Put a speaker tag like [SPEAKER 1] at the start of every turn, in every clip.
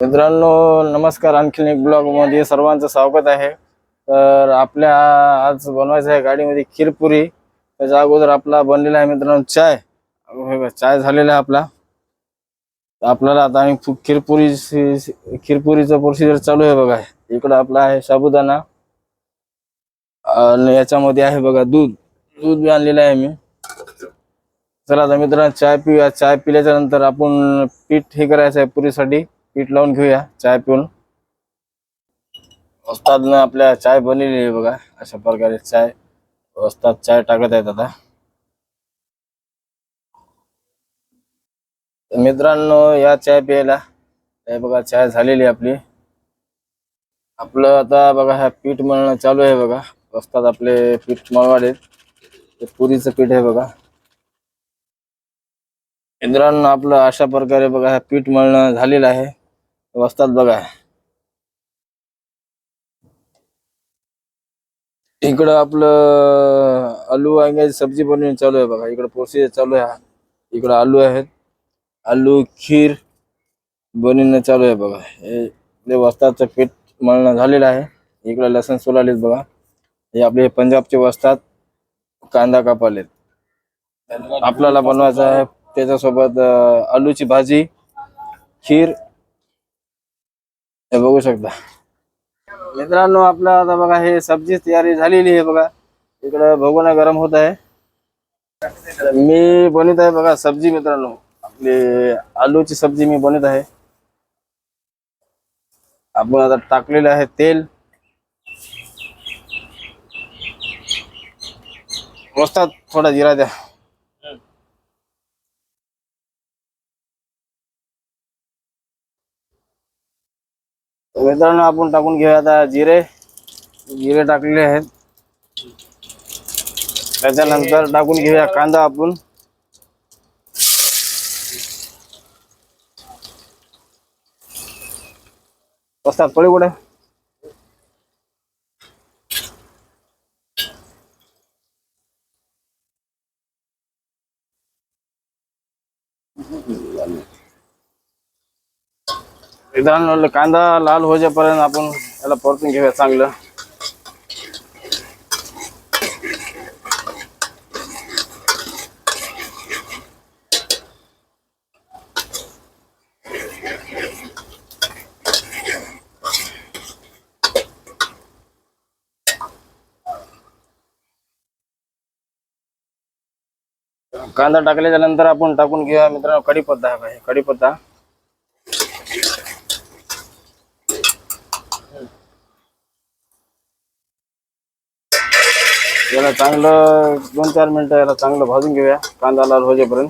[SPEAKER 1] मित्रांनो नमस्कार. आणखीन एक ब्लॉग मध्ये सर्वांचं स्वागत आहे. तर आपल्या आज बनवायचं आहे गाडीमध्ये खीरपुरी. त्याच्या अगोदर आपला बनलेला आहे मित्रांनो चाय. चाय झालेला आहे आपल्याला आता आणि खीरपुरीचं प्रोसिजर चालू आहे बघा. इकडं आपला आहे साबुदाणा आणि याच्यामध्ये आहे बघा दूध बी आणलेलं आहे मी. चला आता मित्रांनो चाय पिऊया. चाय पिल्याच्या नंतर आपण पीठ हे करायचं आहे पुरीसाठी. पीठ लावून घेऊया चाय पिऊन. वस्तादनं आपल्या चाय बनलेली आहे बघा. अशा प्रकारे चाय वस्ताद चाय टाकत आहेत आता. मित्रांनो या चाय प्यायला हे बघा चाय झालेली आपली. आपलं आता बघा हा पीठ मळणं चालू आहे बघा. वस्ताद आपले पीठ मळवाले. ते पुरीचं पीठ आहे बघा. मित्रांनो आपलं अशा प्रकारे बघा हा पीठ मळणं झालेलं आहे. वस्ताद बघा इकडं आपलं आलू वांग्याची सब्जी बनवून चालू आहे बघा. इकडं प्रोसेस चालू आहे. इकडं आलू आहेत. आलू खीर बनवणं चालू आहे बघा. हे वस्तादचं पीठ मळणं झालेलं आहे. इकडं लसूण सोलालेत बघा. हे आपले पंजाबचे वस्ताद कांदा कापालेत. आपल्याला बनवायचं आहे त्याच्यासोबत आलूची भाजी खीर हे बघू शकता. मित्रांनो आपलं आता बघा हे सब्जी तयारी झालेली आहे बघा. इकडं भगोना गरम होत आहे. मी बनवत आहे बघा सब्जी. मित्रांनो आपली आलूची सब्जी मी बनवत आहे. आपण आता टाकलेलं आहे तेल. मस्त थोडा जिरा द्या. मित्रांनो आपण टाकून घेऊया आता जिरे. जिरे टाकलेले आहेत. त्याच्यानंतर टाकून घेऊया कांदा आपण. वस्ताद पळी कुठे. मित्रांनो कांदा लाल होजेपर्यंत आपण याला परतून घेऊया चांगलं. कांदा टाकल्याच्या नंतर आपण टाकून घेऊया मित्रांनो कढीपत्ता. आहे कढीपत्ता. याला चांगलं 2-4 मिनिटं याला चांगलं भाजून घेऊया कांदा लाल होजेपर्यंत.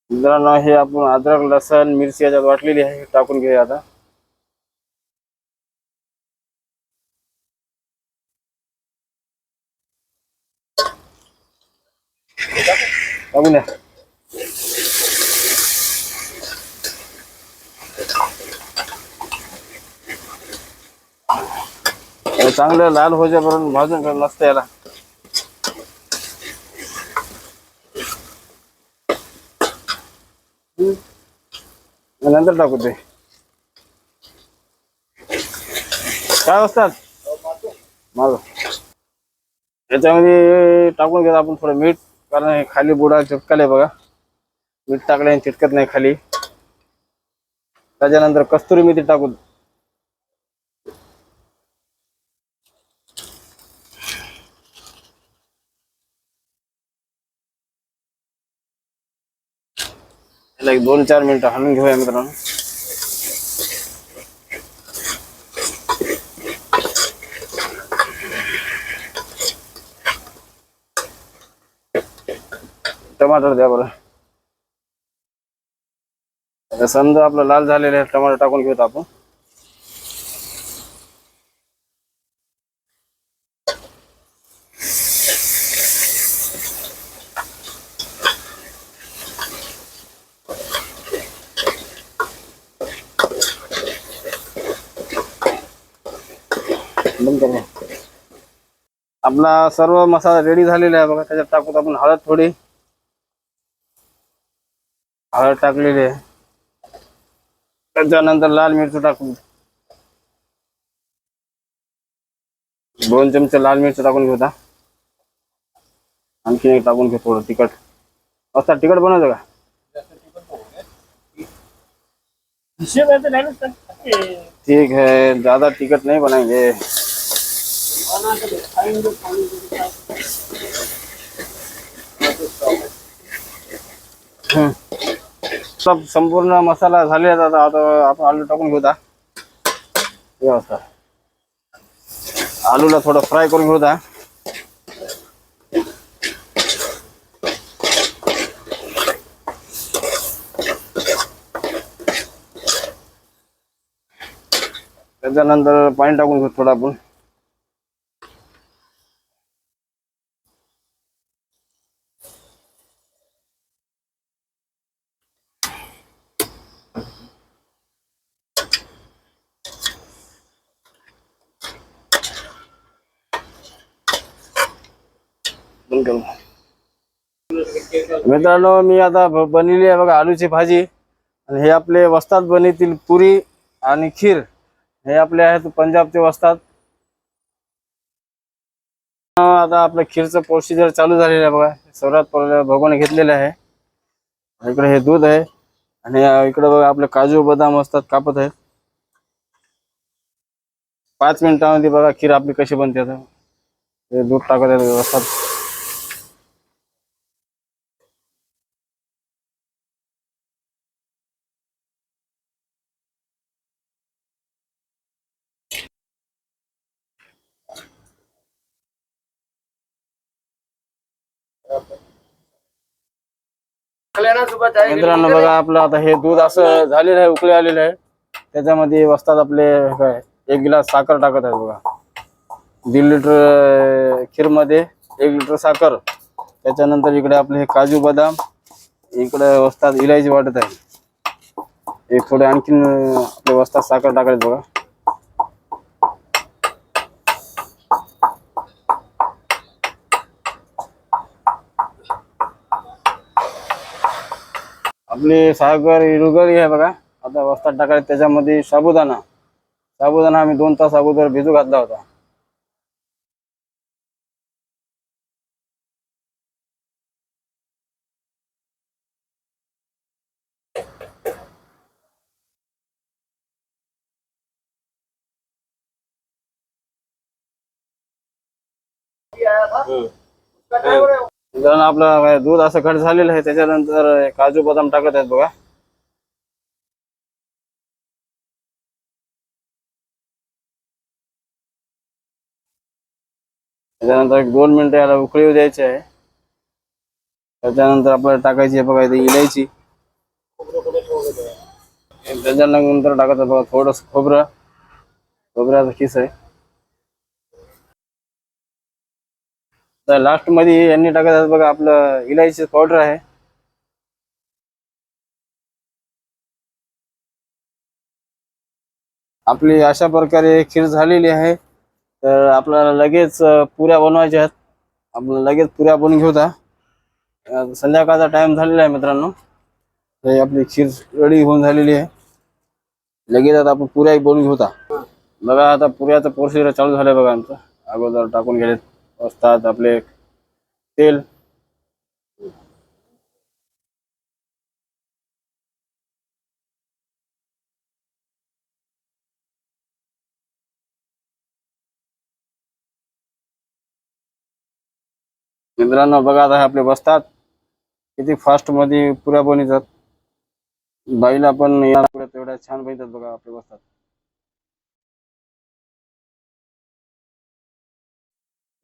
[SPEAKER 1] मित्रांनो हे आपण अद्रक लसण मिरची याच्यात वाटलेली आहे टाकून घेऊया आता. टाकून द्या. चांगलं लाल होजेपर्यंत भाजून घ्या मस्त याला. नंतर टाकू ते काय असतात माझं. याच्यामध्ये टाकून घेतो आपण थोडं मीठ. कारण हे खाली बुडा चिटकाले बघा. मीठ टाकल्याने चिटकत नाही खाली. त्याच्यानंतर कस्तुरी मेथी टाकून याला 2-4 मिनिटं हलवून घेऊया मित्रांनो. टमाटर द्या बरं. समजा आपलं लाल झालेलं आहे. टमाटर टाकून घेऊत आपण. बंद कर ना. आपला सर्व मसाला रेडी झालेला आहे बघा. त्याच्यात टाकून आपण हळद, थोडी हळद टाकलेली आहे. त्याच्यानंतर लाल मिरची टाकून 2 चमचे लाल मिरची टाकून घेऊ. आणखी एक टाकून घेऊ थोडं तिखट. असं तिखट बनवायचं का? ठीक है, ज्यादा टिकट नहीं बनाएंगे. सब संपूर्ण मसाला झाले. आता आपण आलू टाकून घेऊ. व्यवस्था आलूला थोडं फ्राय करून घेऊ. त्याच्यानंतर पाणी टाकून घेऊ थोडं आपण. मित्रांनो, मी आता बनवली आहे बघा आलूची भाजी. आणि हे आपले वस्ताद बनवतील पुरी आणि खीर. हे आपले आहेत पंजाबचे वस्ताद. आता आपलं खीरचं प्रोसिजर चालू झालेलं आहे बघा. सर्वात पहिले भगवान घेतलेलं आहे. इकडे हे दूध आहे. आणि इकडे बघा आपले काजू बदाम असतात, कापत आहेत. 5 मिनिटांमध्ये बघा खीर आपली कशी बनते. आता हे दूध टाकत आहेत व्यवस्थित. मित्रांनो बघा, आपलं आता हे दूध असं झालेलं आहे, उकळी आलेलं आहे. त्याच्यामध्ये वस्ताद आपले काय 1 गिलास साखर टाकत आहेत बघा. 1.5 लिटर खीर मध्ये 1 लिटर साखर. त्याच्यानंतर इकडे आपले हे काजू बदाम, इकडे वस्ताद इलायची वाटत आहे. एक थोडे आणखीन आपले वस्ताद साखर टाकायचं बघा. आपली साखर इरगळी आहे बघा. आता वस्ताद टाकायचं. त्याच्यामध्ये साबुदाणा आम्ही 2 तास अगोदर भिजू घातला होता. आपलं दूध असं घट झालेलं आहे. त्याच्यानंतर काजू बदाम टाकत आहेत बघा. त्याच्यानंतर 2 मिनिटं याला उकळी द्यायची आहे. त्याच्यानंतर आपल्याला टाकायची आहे बघा इथे इलायची. त्याच्यानंतर टाकायचं बघा थोडस खोबऱ्याचा किस आहे. तर लास्ट मध्ये यांनी टाकायचं बघा आपलं इलायची पावडर आहे. आपली अशा प्रकारे खीर झालेली आहे. तर आपल्याला लगेच पुऱ्या बनवायच्या आहेत. आपण लगेच पुऱ्या बनवून घेऊया. संध्याकाळचा टाइम झालेला आहे मित्रांनो. तर आपली खीर रेडी होऊन झालेली आहे. लगेच आता आपण पुऱ्या बनवून घेऊया. बघा आता पुऱ्याचं प्रोसिजर चालू झालंय बघा आमचं. अगोदर टाकून गेले असतात आपले तेल. मित्रांनो बघा आता आपले बसतात किती फास्ट मध्ये पुऱ्या बनवतात. बाईला पण या पुऱ्या तेवढ्या छान बनतात बघा आपले बसतात.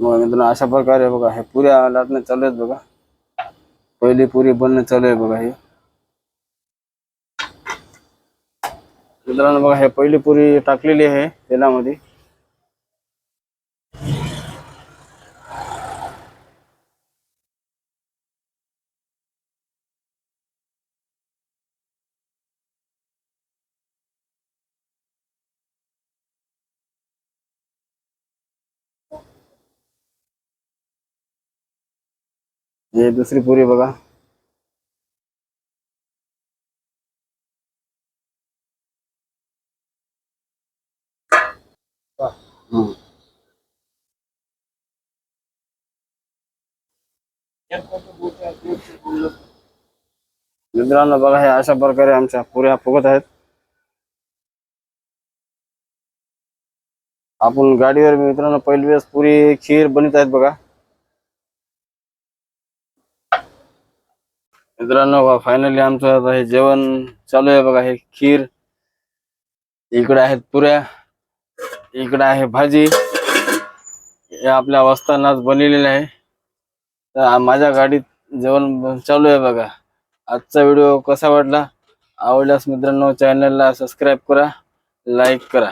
[SPEAKER 1] मग मित्रांनो अशा प्रकारे बघा हे पुऱ्या लाटणं चालू आहेत बघा. पहिली पुरी बनणं चालू आहे बघा. हे मित्रांनो बघा हे पहिली पुरी टाकलेली आहे तेलामध्ये. हे दुसरी पुरी बघा. हम्म. मित्रांनो बघा, हे अशा प्रकारे आमच्या पुऱ्या फुगत आहेत. आपण गाडीवर मित्रांनो पहिली वेळेस पुरी खीर बनवत आहेत बघा. मित्रांनो फायनली आमचं आता हे जेवण चालू आहे बघा. हे खीर, इकडे आहेत पुऱ्या, इकडे आहे भाजी. हे आपल्या वस्तानाच बनलेलं आहे. तर माझ्या गाडीत जेवण चालू आहे बघा. आजचा व्हिडिओ कसा वाटला? आवडल्यास मित्रांनो चॅनलला सबस्क्राईब करा, लाईक करा.